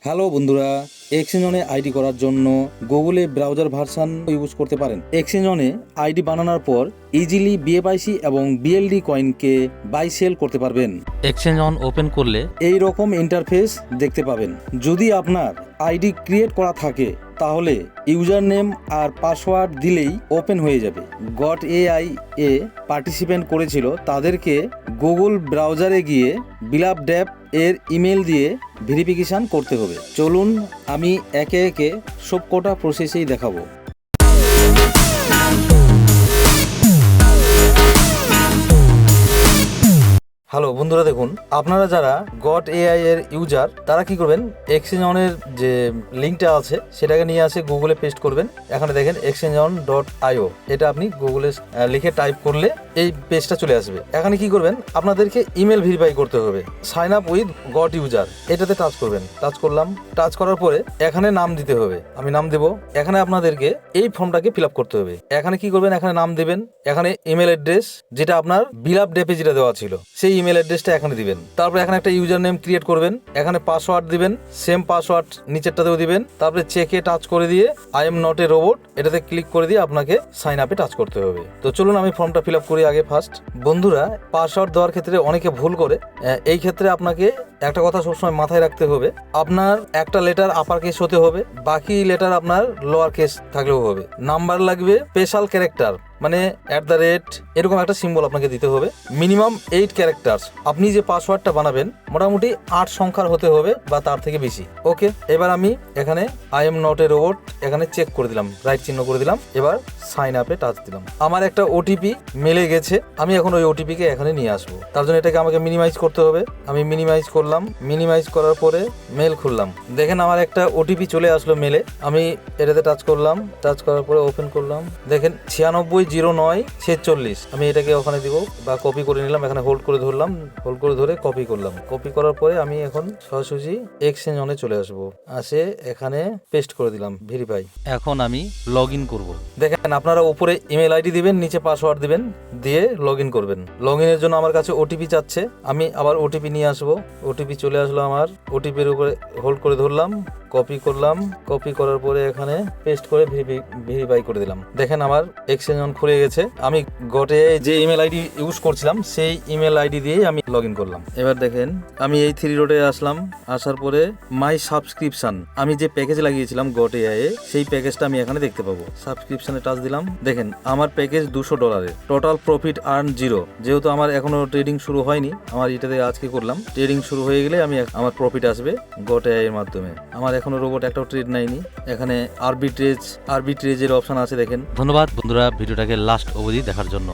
Hello বন্ধুরা, এক্সচেঞ্জনে ID করার জন্য গুগলে ব্রাউজার ভার্সন ইউজ করতে পারেন। এক্সচেঞ্জনে আইডি বানানোর পর ইজিলি বিএফআইসি এবং বিএলডি কয়েনকে বাই সেল করতে পারবেন। এক্সচেঞ্জ অন ওপেন করলে এই রকম ইন্টারফেস দেখতে পাবেন। যদি আপনার আইডি ক্রিয়েট করা থাকে তাহলে ইউজার নেম আর পাসওয়ার্ড দিলেই ওপেন হয়ে যাবে। গট এআই এ পার্টিসিপেন্ট করেছিল, তাদেরকে গুগল ব্রাউজারে গিয়ে বিলাপ ড্যাপ এর ইমেল দিয়ে ভেরিফিকেশন করতে হবে। চলুন আমি একে একে সবকটা প্রসেসেই দেখাবো। হ্যালো বন্ধুরা, দেখুন আপনারা যারা গট এআই এর ইউজার তারা কি করবেন, এক্সচেঞ্জ অনের যে লিঙ্কটা আছে সেটাকে নিয়ে আসে গুগলে পেস্ট করবেন। এখানে দেখেন exchangeon.io, এটা আপনি গুগলে লিখে টাইপ করলে এই পেজটা চলে আসবে। এখানে কি করবেন, আপনাদেরকে ইমেল ভেরিফাই করতে হবে। Sign up with got user, এটাতে টাচ করবেন। টাচ করলাম, টাচ করার পরে এখানে নাম দিতে হবে। আমি নাম দেব। এখানে আপনাদেরকে এই ফর্মটাকে ফিল আপ করতে হবে। এখানে কি করবেন, এখানে নাম দেবেন, এখানে ইমেল অ্যাড্রেস যেটা আপনার বিলাপ ডেপে যেটা দেওয়া ছিল সেই ইমেল অ্যাড্রেসটা এখানে দিবেন। তারপরে এখানে একটা ইউজার নেম ক্রিয়েট করবেন, এখানে পাসওয়ার্ড দিবেন, সেম পাসওয়ার্ড নিচেরটাতেও দিবেন। তারপরে চেকে টাচ করে দিয়ে I am not a robot এটাতে ক্লিক করে দিয়ে আপনাকে সাইন আপে টাচ করতে হবে। তো চলুন আমি ফর্মটা ফিল আপ করি আগে ফার্স্ট। বন্ধুরা, পাসওয়ার্ড দেওয়ার ক্ষেত্রে অনেকে ভুল করে। এই ক্ষেত্রে আপনাকে একটা কথা সবসময় মাথায় রাখতে হবে, আপনার একটা লেটার আপার কেস হতে হবে, বাকি লেটার আপনার লোয়ার কেস থাকলেও হবে। নাম্বার লাগবে, স্পেশাল ক্যারেক্টার মানে @ এরকম একটা সিম্বল আপনাকে দিতে হবে। Minimum 8 characters. আপনি যে পাসওয়ার্ডটা বানাবেন মোটামুটি 8 সংখ্যার হতে হবে বা তার থেকে বেশি। ওকে, এবার আমি এখানে I am not a robot এখানে চেক করে দিলাম, রাইট চিহ্ন করে দিলাম। এবার সাইন আপে টাচ দিলাম। আমার একটা ওটিপি মেলে গেছে, আমি এখন ওই ওটিপিকে এখানে নিয়ে আসবো। তার জন্য এটাকে আমাকে মিনিমাইজ করতে হবে। আমি মিনিমাইজ করলাম। মিনিমাইজ করার পরে মেল খুললাম। দেখেন আমার একটা ওটিপি চলে আসলো মেলে। আমি এটাতে টাচ করলাম। টাচ করার পরে ওপেন করলাম। দেখেন 960946। আমি এটাকে ওখানে দিব বা কপি করে নিলাম। এখানে হোল্ড করে ধরলাম, হোল্ড করে ধরে কপি করলাম। কপি করার পরে আমি এখন সরাসরি এক্সচেঞ্জ অনে চলে আসবো। আসে এখানে পেস্ট করে দিলাম ভেরিফাই। এখন আমি লগ ইন করবো। দেখেন আপনারা উপরে ইমেল আইডি দিবেন, নিচে পাসওয়ার্ড দিবেন, দিয়ে লগ ইন করবেন। লগ ইনের জন্য আমার কাছে ওটিপি চাচ্ছে, আমি আবার ওটিপি নিয়ে আসবো। ওটিপি চলে আসলো আমার। ওটিপির উপরে হোল্ড করে ধরলাম, কপি করলাম। কপি করার পরে এখানে পেস্ট করে ভেরিফাই করে দিলাম। দেখেন আমার এক্সচেঞ্জ অন খুলে গেছে। আমি গটে যে ইমেল আইডি ইউজ করছিলাম সেই ইমেল আইডি দিয়েই আমি লগ ইন করলাম। এবার দেখেন আমি এই 3 ডটে আসলাম। আসার পরে মাই সাবস্ক্রিপশন, আমি যে প্যাকেজ লাগিয়েছিলাম গটে সেই প্যাকেজটা আমি এখানে দেখতে পাবো। সাবস্ক্রিপশনে টাচ দিলাম। দেখেন আমার প্যাকেজ $200, টোটাল প্রফিট আর্ন 0। যেহেতু আমার এখনো ট্রেডিং শুরু হয়নি, আমার এটাতে আজকে করলাম। ট্রেডিং শুরু হয়ে গেলে আমার প্রফিট আসবে গটে এর মাধ্যমে। আমার এখনো রোবট একটাও ট্রেড নেয়নি। এখানে আরবিট্রেজের অপশন আছে দেখেন। ধন্যবাদ বন্ধুরা ভিডিওটাকে লাস্ট অবধি দেখার জন্য।